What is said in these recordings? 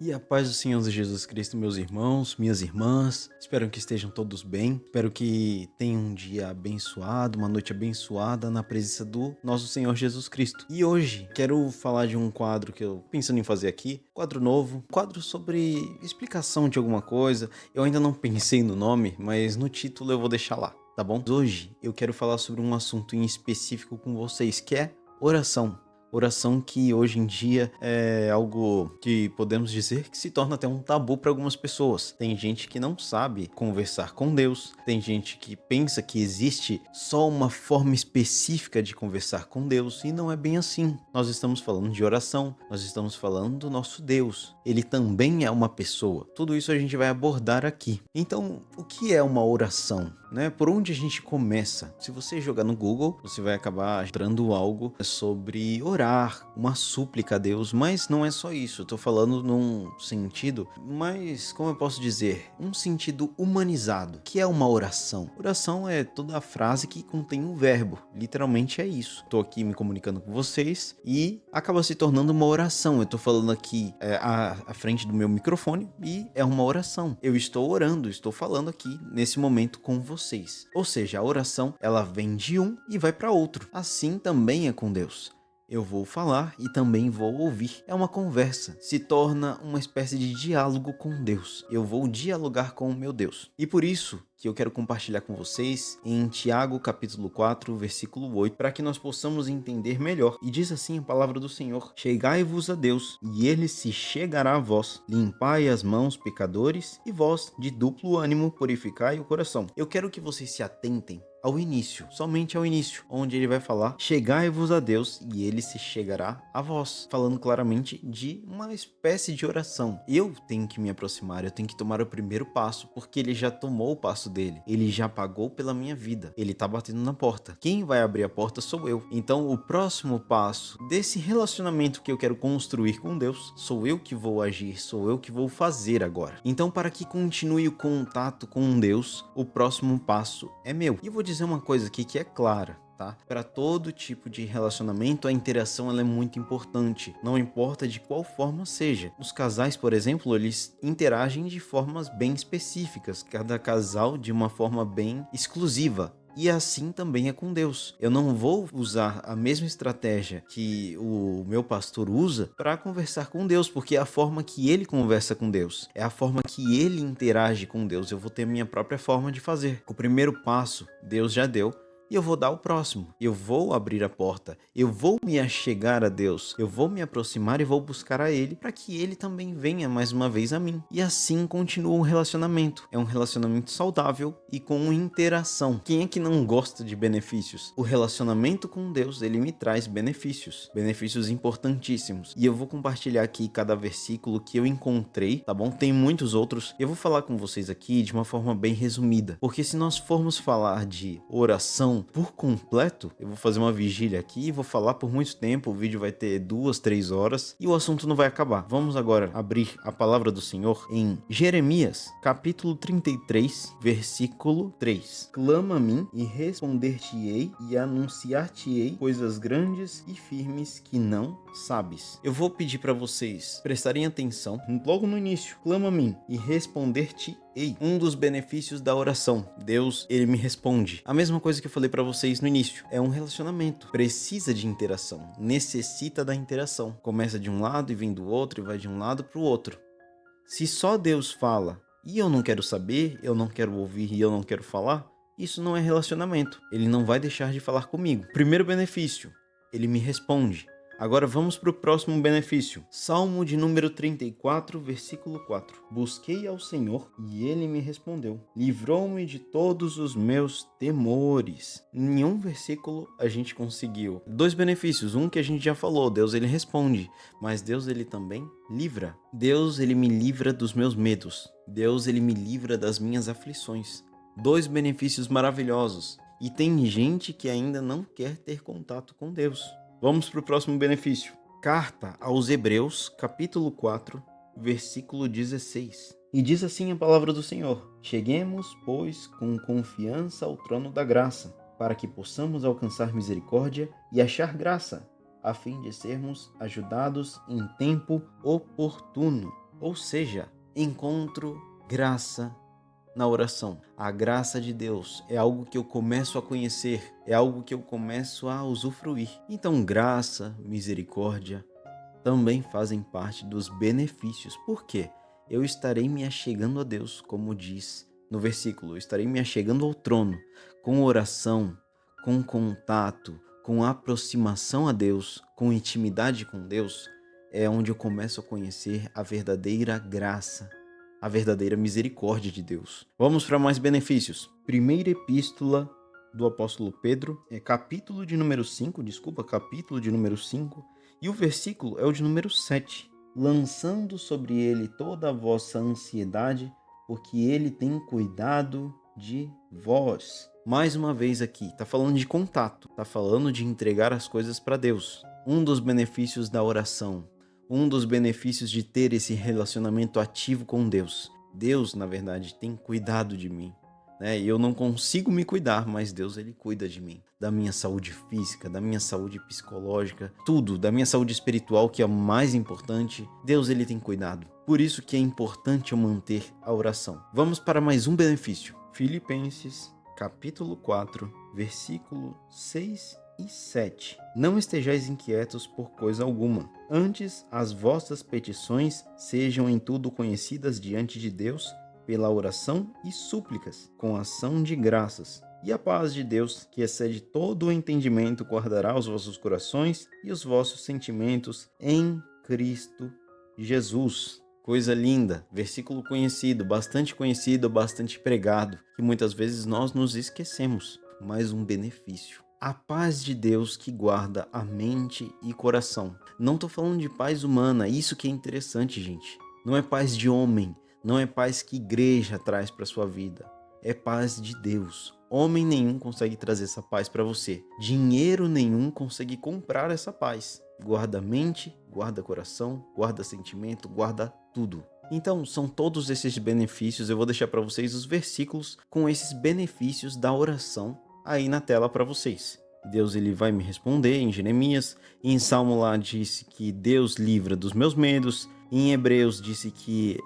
E a paz do Senhor Jesus Cristo, meus irmãos, minhas irmãs, espero que estejam todos bem, espero que tenham um dia abençoado, uma noite abençoada na presença do nosso Senhor Jesus Cristo. E hoje quero falar de um quadro que eu pensando em fazer aqui, quadro novo, quadro sobre explicação de alguma coisa. Eu ainda não pensei no nome, mas no título eu vou deixar lá, tá bom? Hoje eu quero falar sobre um assunto em específico com vocês, que é oração. Oração que hoje em dia é algo que podemos dizer que se torna até um tabu para algumas pessoas. Tem gente que não sabe conversar com Deus, tem gente que pensa que existe só uma forma específica de conversar com Deus e não é bem assim. Nós estamos falando de oração, nós estamos falando do nosso Deus. Ele também é uma pessoa. Tudo isso a gente vai abordar aqui. Então, o que é uma oração? Por onde a gente começa? Se você jogar no Google, você vai acabar entrando algo sobre orar, uma súplica a Deus, mas não é só isso. Eu tô falando num sentido, mas como eu posso dizer, um sentido humanizado. O que é uma oração? Oração é toda a frase que contém um verbo. Literalmente é isso. Tô aqui me comunicando com vocês e acaba se tornando uma oração. Eu tô falando aqui à frente do meu microfone e é uma oração. Eu estou orando, estou falando aqui nesse momento com vocês. Ou seja, a oração ela vem de um e vai para outro. Assim também é com Deus. Eu vou falar e também vou ouvir. É uma conversa. Se torna uma espécie de diálogo com Deus. Eu vou dialogar com o meu Deus. E por isso que eu quero compartilhar com vocês em Tiago capítulo 4, versículo 8, para que nós possamos entender melhor. E diz assim a palavra do Senhor: Chegai-vos a Deus, e ele se chegará a vós. Limpai as mãos, pecadores, e vós, de duplo ânimo, purificai o coração. Eu quero que vocês se atentem ao início, somente ao início, onde ele vai falar: chegai-vos a Deus e ele se chegará a vós, falando claramente de uma espécie de oração. Eu tenho que me aproximar, eu tenho que tomar o primeiro passo, porque ele já tomou o passo dele, ele já pagou pela minha vida, ele tá batendo na porta. Quem vai abrir a porta sou eu. Então o próximo passo desse relacionamento que eu quero construir com Deus, sou eu que vou agir, sou eu que vou fazer agora. Então, para que continue o contato com Deus, o próximo passo é meu. E eu vou dizer uma coisa aqui que é clara, tá? Para todo tipo de relacionamento, a interação ela é muito importante, não importa de qual forma seja. Os casais, por exemplo, eles interagem de formas bem específicas, cada casal de uma forma bem exclusiva. E assim também é com Deus. Eu não vou usar a mesma estratégia que o meu pastor usa para conversar com Deus, porque é a forma que ele conversa com Deus, é a forma que ele interage com Deus. Eu vou ter a minha própria forma de fazer. O primeiro passo, Deus já deu. E eu vou dar o próximo. Eu vou abrir a porta. Eu vou me achegar a Deus. Eu vou me aproximar e vou buscar a Ele para que Ele também venha mais uma vez a mim. E assim continua o relacionamento. É um relacionamento saudável e com interação. Quem é que não gosta de benefícios? O relacionamento com Deus, ele me traz benefícios. Benefícios importantíssimos. E eu vou compartilhar aqui cada versículo que eu encontrei, tá bom? Tem muitos outros. Eu vou falar com vocês aqui de uma forma bem resumida. Porque se nós formos falar de oração por completo, eu vou fazer uma vigília aqui e vou falar por muito tempo, o vídeo vai ter 2, 3 horas e o assunto não vai acabar. Vamos agora abrir a palavra do Senhor em Jeremias, capítulo 33, versículo 3. Clama a mim e responder-te-ei e anunciar-te-ei coisas grandes e firmes que não sabes. Eu vou pedir para vocês prestarem atenção logo no início. Clama a mim e responder-te-ei. Um dos benefícios da oração. Deus, ele me responde. A mesma coisa que eu falei para vocês no início. É um relacionamento. Precisa de interação. Necessita da interação. Começa de um lado e vem do outro e vai de um lado para o outro. Se só Deus fala e eu não quero saber, eu não quero ouvir e eu não quero falar, isso não é relacionamento. Ele não vai deixar de falar comigo. Primeiro benefício, ele me responde. Agora vamos para o próximo benefício. Salmo de número 34, versículo 4. Busquei ao Senhor e ele me respondeu. Livrou-me de todos os meus temores. Em um versículo a gente conseguiu 2 benefícios. Um que a gente já falou, Deus ele responde, mas Deus ele também livra. Deus ele me livra dos meus medos. Deus ele me livra das minhas aflições. 2 benefícios maravilhosos. E tem gente que ainda não quer ter contato com Deus. Vamos para o próximo benefício. Carta aos Hebreus, capítulo 4, versículo 16. E diz assim a palavra do Senhor: Cheguemos, pois, com confiança ao trono da graça, para que possamos alcançar misericórdia e achar graça, a fim de sermos ajudados em tempo oportuno. Ou seja, encontro graça na oração. A graça de Deus é algo que eu começo a conhecer, é algo que eu começo a usufruir. Então, graça, misericórdia também fazem parte dos benefícios. Por quê? Eu estarei me achegando a Deus, como diz no versículo, eu estarei me achegando ao trono com oração, com contato, com aproximação a Deus, com intimidade com Deus, é onde eu começo a conhecer a verdadeira graça, a verdadeira misericórdia de Deus. Vamos para mais benefícios. Primeira epístola do apóstolo Pedro, capítulo de número 5, e o versículo é o de número 7. Lançando sobre ele toda a vossa ansiedade, porque ele tem cuidado de vós. Mais uma vez aqui, está falando de contato, está falando de entregar as coisas para Deus. Um dos benefícios da oração, um dos benefícios de ter esse relacionamento ativo com Deus. Deus, na verdade, tem cuidado de mim. E eu não consigo me cuidar, mas Deus, ele cuida de mim, da minha saúde física, da minha saúde psicológica, tudo, da minha saúde espiritual, que é o mais importante. Deus, ele tem cuidado. Por isso que é importante eu manter a oração. Vamos para mais um benefício. Filipenses, capítulo 4, versículo 6 e 7. Não estejais inquietos por coisa alguma. Antes, as vossas petições sejam em tudo conhecidas diante de Deus, pela oração e súplicas, com ação de graças. E a paz de Deus, que excede todo o entendimento, guardará os vossos corações e os vossos sentimentos em Cristo Jesus. Coisa linda, versículo conhecido, bastante pregado, que muitas vezes nós nos esquecemos. Mais um benefício. A paz de Deus que guarda a mente e coração. Não estou falando de paz humana, isso que é interessante, gente. Não é paz de homem, não é paz que igreja traz para sua vida. É paz de Deus. Homem nenhum consegue trazer essa paz para você. Dinheiro nenhum consegue comprar essa paz. Guarda a mente, guarda coração, guarda sentimento, guarda tudo. Então, são todos esses benefícios. Eu vou deixar para vocês os versículos com esses benefícios da oração aí na tela para vocês. Deus, ele vai me responder em Jeremias. Em Salmo lá disse que Deus livra dos meus medos. Em Hebreus disse que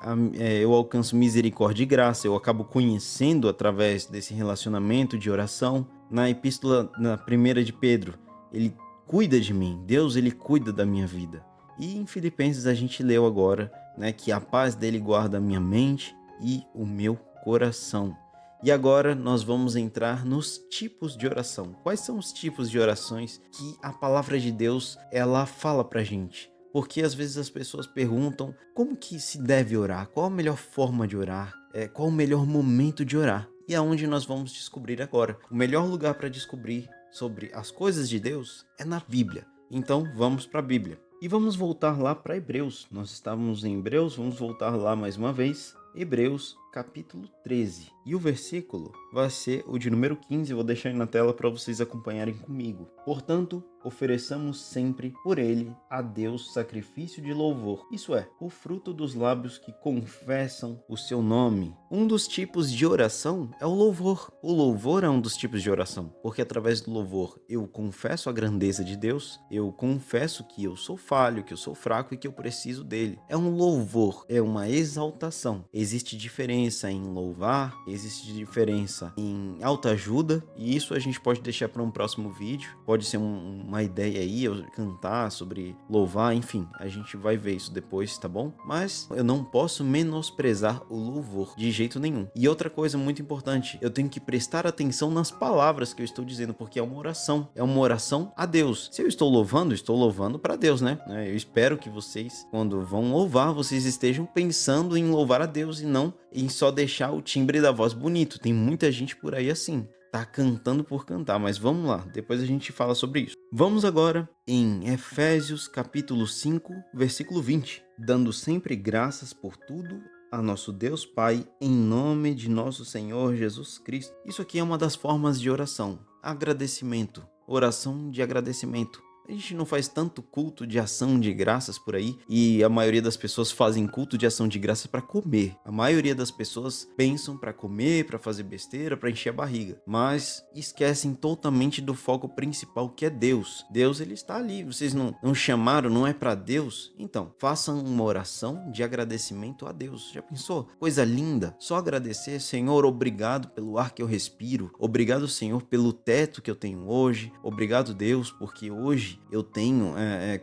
eu alcanço misericórdia e graça. Eu acabo conhecendo através desse relacionamento de oração. Na epístola, na primeira de Pedro, ele cuida de mim. Deus, ele cuida da minha vida. E em Filipenses a gente leu agora, que a paz dele guarda a minha mente e o meu coração. E agora nós vamos entrar nos tipos de oração. Quais são os tipos de orações que a palavra de Deus ela fala pra gente? Porque às vezes as pessoas perguntam como que se deve orar, qual a melhor forma de orar, qual o melhor momento de orar. E é onde nós vamos descobrir agora. O melhor lugar para descobrir sobre as coisas de Deus é na Bíblia. Então vamos para a Bíblia. E vamos voltar lá para Hebreus. Nós estávamos em Hebreus, vamos voltar lá mais uma vez. Hebreus, capítulo 13. E o versículo vai ser o de número 15. Eu vou deixar aí na tela para vocês acompanharem comigo. Portanto, ofereçamos sempre por ele a Deus sacrifício de louvor. Isso é, o fruto dos lábios que confessam o seu nome. Um dos tipos de oração é o louvor. O louvor é um dos tipos de oração. Porque através do louvor eu confesso a grandeza de Deus. Eu confesso que eu sou falho, que eu sou fraco e que eu preciso dele. É um louvor, é uma exaltação. Existe diferença em louvar, existe diferença em autoajuda, e isso a gente pode deixar para um próximo vídeo. Pode ser uma ideia aí, eu cantar sobre louvar, enfim, a gente vai ver isso depois, tá bom? Mas eu não posso menosprezar o louvor de jeito nenhum. E outra coisa muito importante, eu tenho que prestar atenção nas palavras que eu estou dizendo, porque é uma oração a Deus. Se eu estou louvando para Deus, né? Eu espero que vocês, quando vão louvar, vocês estejam pensando em louvar a Deus e não em só deixar o timbre da voz bonito. Tem muita gente por aí assim, tá cantando por cantar, mas vamos lá, depois a gente fala sobre isso. Vamos agora em Efésios capítulo 5, versículo 20. Dando sempre graças por tudo a nosso Deus Pai, em nome de nosso Senhor Jesus Cristo. Isso aqui é uma das formas de oração, agradecimento, oração de agradecimento. A gente não faz tanto culto de ação de graças por aí, e a maioria das pessoas fazem culto de ação de graças para comer. A maioria das pessoas pensam para comer, para fazer besteira, para encher a barriga, mas esquecem totalmente do foco principal, que é Deus. Deus, ele está ali. Vocês não chamaram, não é para Deus? Então, façam uma oração de agradecimento a Deus. Já pensou? Coisa linda. Só agradecer: Senhor, obrigado pelo ar que eu respiro. Obrigado, Senhor, pelo teto que eu tenho hoje. Obrigado, Deus, porque hoje eu tenho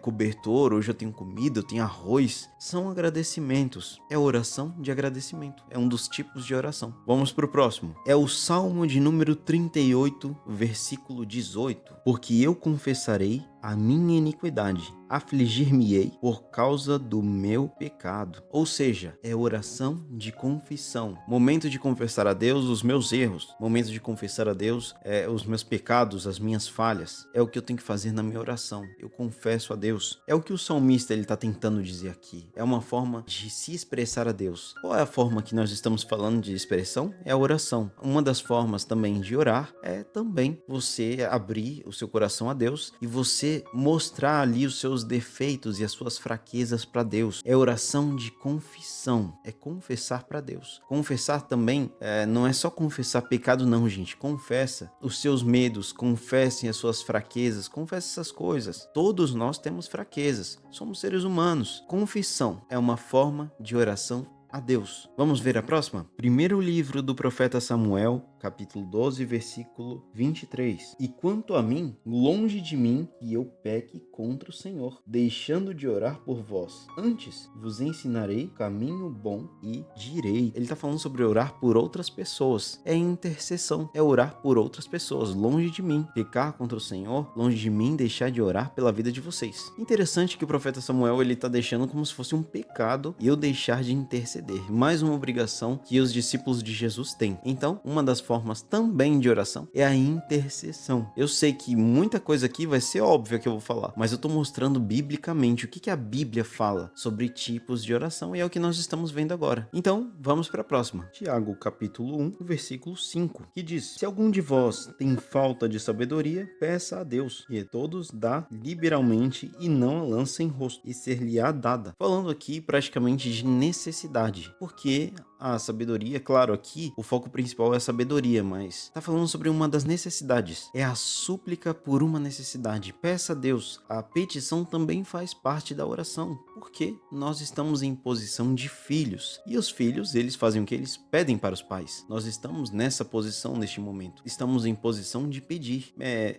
cobertor, hoje eu tenho comida, eu tenho arroz. São agradecimentos. É oração de agradecimento. É um dos tipos de oração. Vamos pro próximo. É o Salmo de número 38, versículo 18. Porque eu confessarei a minha iniquidade, afligir-me-ei por causa do meu pecado. Ou seja, é oração de confissão. Momento de confessar a Deus os meus erros. Momento de confessar a Deus os meus pecados, as minhas falhas. É o que eu tenho que fazer na minha oração. Eu confesso a Deus. É o que o salmista está tentando dizer aqui. É uma forma de se expressar a Deus. Qual é a forma que nós estamos falando de expressão? É a oração. Uma das formas também de orar é também você abrir o seu coração a Deus e você mostrar ali os seus defeitos e as suas fraquezas para Deus. É oração de confissão, é confessar para Deus. Confessar também não é só confessar pecado não, gente. Confessa os seus medos, confessem as suas fraquezas, confesse essas coisas. Todos nós temos fraquezas, somos seres humanos. Confissão é uma forma de oração a Deus. Vamos ver a próxima? Primeiro livro do profeta Samuel, capítulo 12, versículo 23. E quanto a mim, longe de mim que eu peque contra o Senhor, deixando de orar por vós. Antes vos ensinarei caminho bom e direi. Ele está falando sobre orar por outras pessoas. É intercessão, é orar por outras pessoas, longe de mim. Pecar contra o Senhor, longe de mim deixar de orar pela vida de vocês. Interessante que o profeta Samuel, ele está deixando como se fosse um pecado eu deixar de interceder. Mais uma obrigação que os discípulos de Jesus têm. Então, uma das formas também de oração é a intercessão. Eu sei que muita coisa aqui vai ser óbvia que eu vou falar, mas eu estou mostrando biblicamente o que a Bíblia fala sobre tipos de oração e é o que nós estamos vendo agora. Então, vamos para a próxima. Tiago, capítulo 1, versículo 5, que diz: Se algum de vós tem falta de sabedoria, peça a Deus, e a todos dá liberalmente e não a lança em rosto, e ser-lhe-á dada. Falando aqui praticamente de necessidade. Porque a sabedoria, claro, aqui o foco principal é a sabedoria, mas tá falando sobre uma das necessidades. É a súplica por uma necessidade. Peça a Deus. A petição também faz parte da oração, porque nós estamos em posição de filhos. E os filhos, eles fazem o que eles pedem para os pais. Nós estamos nessa posição neste momento. Estamos em posição de pedir.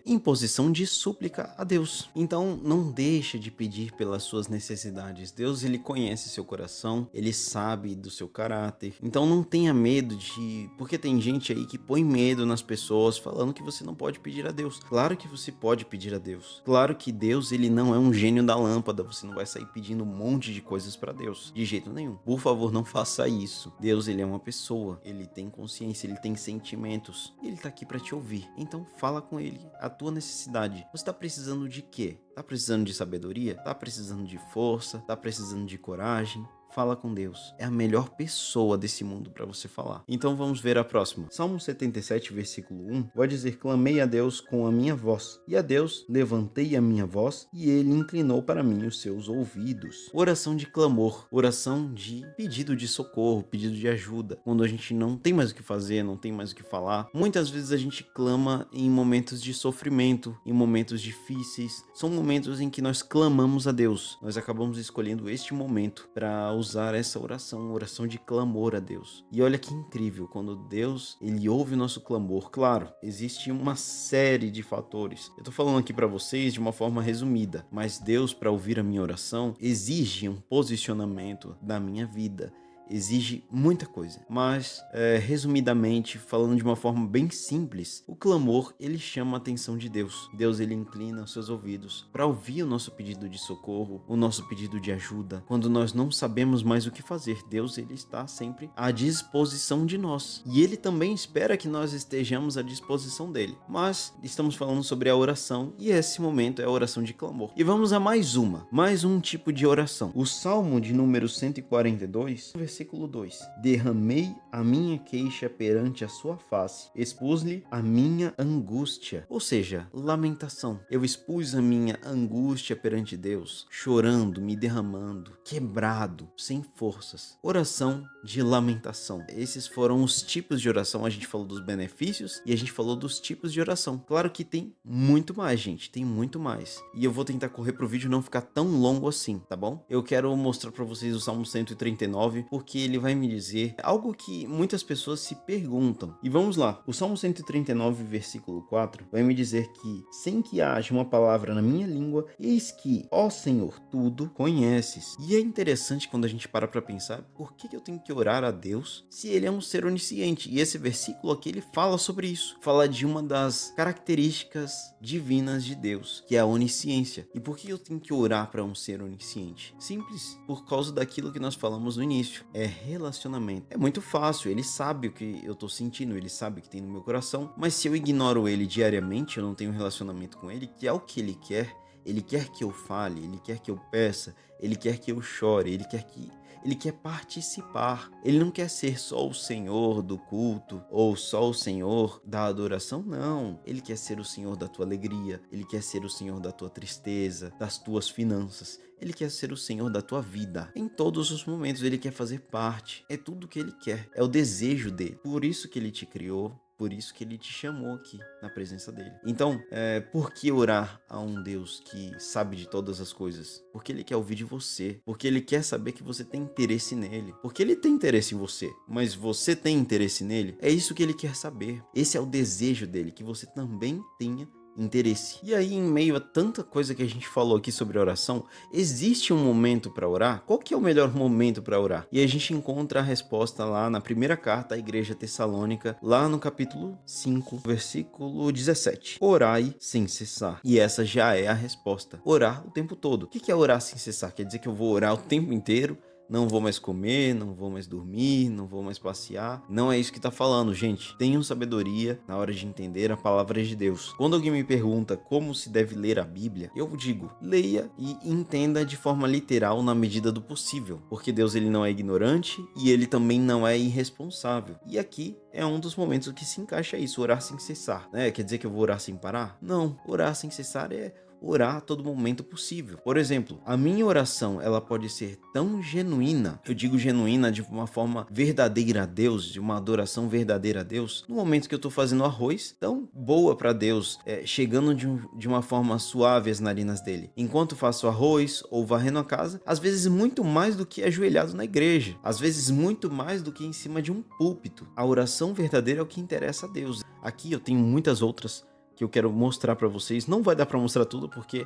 Em posição de súplica a Deus. Então, não deixe de pedir pelas suas necessidades. Deus, ele conhece seu coração, ele sabe do seu caráter. Então não tenha medo porque tem gente aí que põe medo nas pessoas falando que você não pode pedir a Deus. Claro que você pode pedir a Deus. Claro que Deus, ele não é um gênio da lâmpada. Você não vai sair pedindo um monte de coisas para Deus. De jeito nenhum. Por favor, não faça isso. Deus, ele é uma pessoa. Ele tem consciência, ele tem sentimentos. E ele tá aqui para te ouvir. Então fala com ele a tua necessidade. Você tá precisando de quê? Tá precisando de sabedoria? Tá precisando de força? Tá precisando de coragem? Fala com Deus. É a melhor pessoa desse mundo para você falar. Então vamos ver a próxima. Salmo 77, versículo 1, vai dizer: clamei a Deus com a minha voz, e a Deus levantei a minha voz, e ele inclinou para mim os seus ouvidos. Oração de clamor, oração de pedido de socorro, pedido de ajuda. Quando a gente não tem mais o que fazer, não tem mais o que falar. Muitas vezes a gente clama em momentos de sofrimento, em momentos difíceis. São momentos em que nós clamamos a Deus. Nós acabamos escolhendo este momento para usar essa oração de clamor a Deus. E olha que incrível, quando Deus, ele ouve o nosso clamor. Claro, existe uma série de fatores. Eu tô falando aqui para vocês de uma forma resumida, mas Deus, para ouvir a minha oração, exige um posicionamento da minha vida. Exige muita coisa, mas resumidamente, falando de uma forma bem simples, o clamor, ele chama a atenção de Deus. Deus, ele inclina os seus ouvidos para ouvir o nosso pedido de socorro, o nosso pedido de ajuda. Quando nós não sabemos mais o que fazer, Deus, ele está sempre à disposição de nós. E ele também espera que nós estejamos à disposição dele. Mas estamos falando sobre a oração e esse momento é a oração de clamor. E vamos a mais um tipo de oração. O Salmo de número 142, versículo 2: derramei a minha queixa perante a sua face, expus-lhe a minha angústia. Ou seja, lamentação. Eu expus a minha angústia perante Deus, chorando, me derramando, quebrado, sem forças. Oração de lamentação. Esses foram os tipos de oração. A gente falou dos benefícios e a gente falou dos tipos de oração. Claro que tem muito mais, gente, tem muito mais. E eu vou tentar correr pro vídeo não ficar tão longo assim, tá bom? Eu quero mostrar pra vocês o Salmo 139, porque ele vai me dizer algo que muitas pessoas se perguntam. E vamos lá. O Salmo 139, versículo 4, vai me dizer que, sem que haja uma palavra na minha língua, eis que, ó Senhor, tudo conheces. E é interessante quando a gente para pra pensar, por que eu tenho que orar a Deus se ele é um ser onisciente? E esse versículo aqui, ele fala sobre isso. Fala de uma das características divinas de Deus, que é a onisciência. E por que eu tenho que orar para um ser onisciente? Simples, por causa daquilo que nós falamos no início. É relacionamento. É muito fácil, ele sabe o que eu tô sentindo, ele sabe o que tem no meu coração, mas se eu ignoro ele diariamente, eu não tenho relacionamento com ele, que é o que ele quer. Ele quer que eu fale, ele quer que eu peça, ele quer que eu chore, ele quer participar. Ele não quer ser só o Senhor do culto ou só o Senhor da adoração, não. Ele quer ser o Senhor da tua alegria, ele quer ser o Senhor da tua tristeza, das tuas finanças. Ele quer ser o Senhor da tua vida. Em todos os momentos ele quer fazer parte. É tudo que ele quer, é o desejo dele. Por isso que ele te criou. Por isso que ele te chamou aqui na presença dele. Então, por que orar a um Deus que sabe de todas as coisas? Porque ele quer ouvir de você. Porque ele quer saber que você tem interesse nele. Porque ele tem interesse em você, mas você tem interesse nele? É isso que ele quer saber. Esse é o desejo dele, que você também tenha interesse. E aí, em meio a tanta coisa que a gente falou aqui sobre oração, existe um momento para orar? Qual que é o melhor momento para orar? E a gente encontra a resposta lá na primeira carta à igreja tessalônica, lá no capítulo 5, versículo 17. Orai sem cessar. E essa já é a resposta. Orar o tempo todo. O que é orar sem cessar? Quer dizer que eu vou orar o tempo inteiro? Não vou mais comer, não vou mais dormir, não vou mais passear. Não é isso que tá falando, gente. Tenham sabedoria na hora de entender a palavra de Deus. Quando alguém me pergunta como se deve ler a Bíblia, eu digo, leia e entenda de forma literal na medida do possível. Porque Deus, ele não é ignorante e ele também não é irresponsável. E aqui é um dos momentos que se encaixa isso, orar sem cessar, né? Quer dizer que eu vou orar sem parar? Não, orar sem cessar é orar a todo momento possível. Por exemplo, a minha oração, ela pode ser tão genuína, eu digo genuína de uma forma verdadeira a Deus, de uma adoração verdadeira a Deus, no momento que eu tô fazendo arroz, tão boa para Deus, chegando de uma forma suave às narinas dele. Enquanto faço arroz ou varrendo a casa, às vezes muito mais do que ajoelhado na igreja, às vezes muito mais do que em cima de um púlpito. A oração verdadeira é o que interessa a Deus. Aqui eu tenho muitas outras que eu quero mostrar para vocês. Não vai dar para mostrar tudo porque,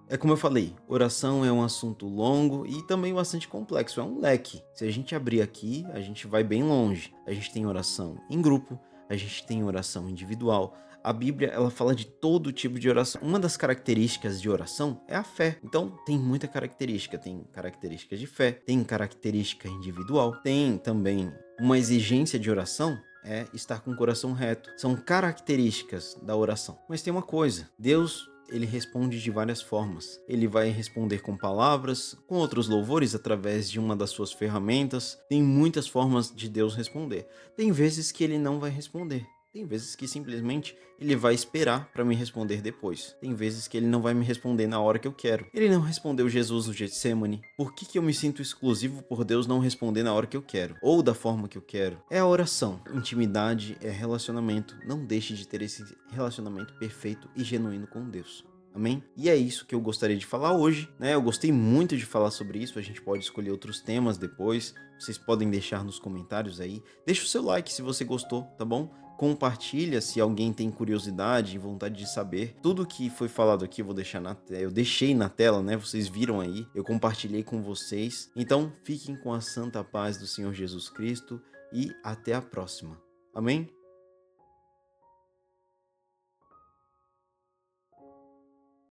é como eu falei, oração é um assunto longo e também bastante complexo, é um leque. Se a gente abrir aqui, a gente vai bem longe. A gente tem oração em grupo, a gente tem oração individual. A Bíblia, ela fala de todo tipo de oração. Uma das características de oração é a fé. Então, tem muita característica. Tem características de fé, tem característica individual, tem também uma exigência de oração, é estar com o coração reto. São características da oração. Mas tem uma coisa, Deus, ele responde de várias formas. Ele vai responder com palavras, com outros louvores através de uma das suas ferramentas. Tem muitas formas de Deus responder. Tem vezes que ele não vai responder. Tem vezes que simplesmente ele vai esperar para me responder depois. Tem vezes que ele não vai me responder na hora que eu quero. Ele não respondeu Jesus no Getsemane. Por que eu me sinto exclusivo por Deus não responder na hora que eu quero? Ou da forma que eu quero? É a oração. Intimidade é relacionamento. Não deixe de ter esse relacionamento perfeito e genuíno com Deus. Amém? E é isso que eu gostaria de falar hoje, né? Eu gostei muito de falar sobre isso, a gente pode escolher outros temas depois, vocês podem deixar nos comentários aí. Deixa o seu like se você gostou, tá bom? Compartilha se alguém tem curiosidade e vontade de saber. Tudo que foi falado aqui eu deixei na tela, né? Vocês viram aí, eu compartilhei com vocês. Então, fiquem com a santa paz do Senhor Jesus Cristo e até a próxima. Amém?